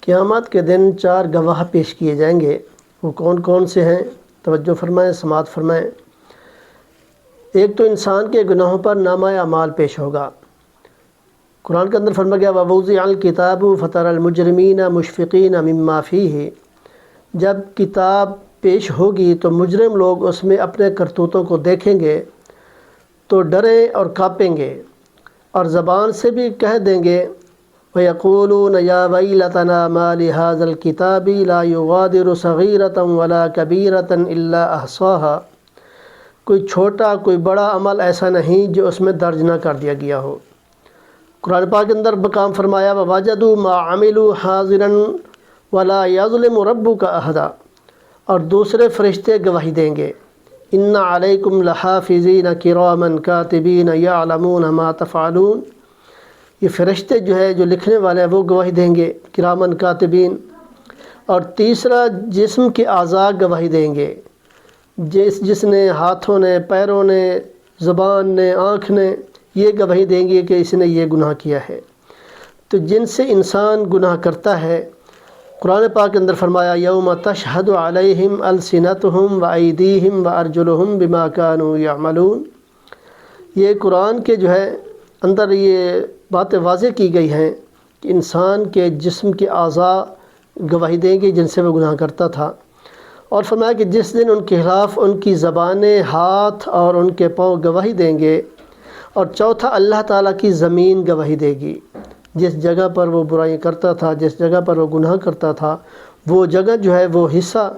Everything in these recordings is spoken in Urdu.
قیامت کے دن 4 گواہ پیش کیے جائیں گے۔ وہ کون کون سے ہیں؟ توجہ فرمائیں، سماعت فرمائیں۔ ایک تو انسان کے گناہوں پر نامہ اعمال پیش ہوگا۔ قرآن کے اندر فرمایا گیا وَوُضِعَ الْكِتَابُ فَتَرَى الْمُجْرِمِينَ مُشْفِقِينَ مِمَّا فِيهِ، جب کتاب پیش ہوگی تو مجرم لوگ اس میں اپنے کرتوتوں کو دیکھیں گے تو ڈریں اور کانپیں گے، اور زبان سے بھی کہہ دیں گے وَيَقُولُونَ يَا وَيْلَتَنَا مَا لِهَذَا الْكِتَابِ لَا يُغَادِرُ صَغِيرَةً وَلَا كَبِيرَةً إِلَّا أَحْصَاهَا، کوئی چھوٹا کوئی بڑا عمل ایسا نہیں جو اس میں درج نہ کر دیا گیا ہو۔ قرآن پاک کے اندر مقام فرمایا وَوَجَدُوا مَا عَمِلُوا حَاضِرًا وَلَا يَظْلِمُ رَبُّكَ أَحَدًا، اور دوسرے فرشتے گواہی دیں گے إِنَّ عَلَيْكُمْ لَحَافِظِينَ كِرَامًا كَاتِبِينَ يَعْلَمُونَ مَا تَفْعَلُونَ، یہ فرشتے جو ہے جو لکھنے والے ہیں وہ گواہی دیں گے کرامن کاتبین۔ اور تیسرا جسم کے اعضاء گواہی دیں گے، جس نے ہاتھوں نے، پیروں نے، زبان نے، آنکھ نے، یہ گواہی دیں گے کہ اس نے یہ گناہ کیا ہے۔ تو جن سے انسان گناہ کرتا ہے، قرآن پاک کے اندر فرمایا یوم تشہد علیہم السنتہم وایدیہم وارجلہم بما کانوا یعملون، یہ قرآن کے جو ہے اندر یہ باتیں واضح کی گئی ہیں کہ انسان کے جسم کے اعضاء گواہی دیں گے جن سے وہ گناہ کرتا تھا، اور فرمایا کہ جس دن ان کے خلاف ان کی زبانیں، ہاتھ اور ان کے پاؤں گواہی دیں گے، اور چوتھا اللہ تعالیٰ کی زمین گواہی دے گی، جس جگہ پر وہ برائی کرتا تھا، جس جگہ پر وہ گناہ کرتا تھا، وہ جگہ جو ہے وہ حصہ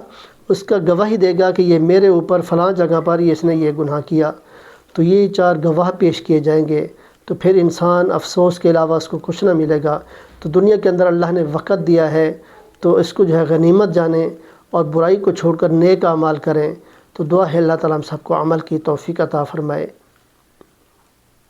اس کا گواہی دے گا کہ یہ میرے اوپر فلاں جگہ پر اس نے یہ گناہ کیا۔ تو یہ 4 گواہ پیش کیے جائیں گے، تو پھر انسان افسوس کے علاوہ اس کو کچھ نہ ملے گا۔ تو دنیا کے اندر اللہ نے وقت دیا ہے تو اس کو جو ہے غنیمت جانیں اور برائی کو چھوڑ کر نیک اعمال کریں۔ تو دعا ہے اللہ تعالیٰ ہم سب کو عمل کی توفیق عطا فرمائے۔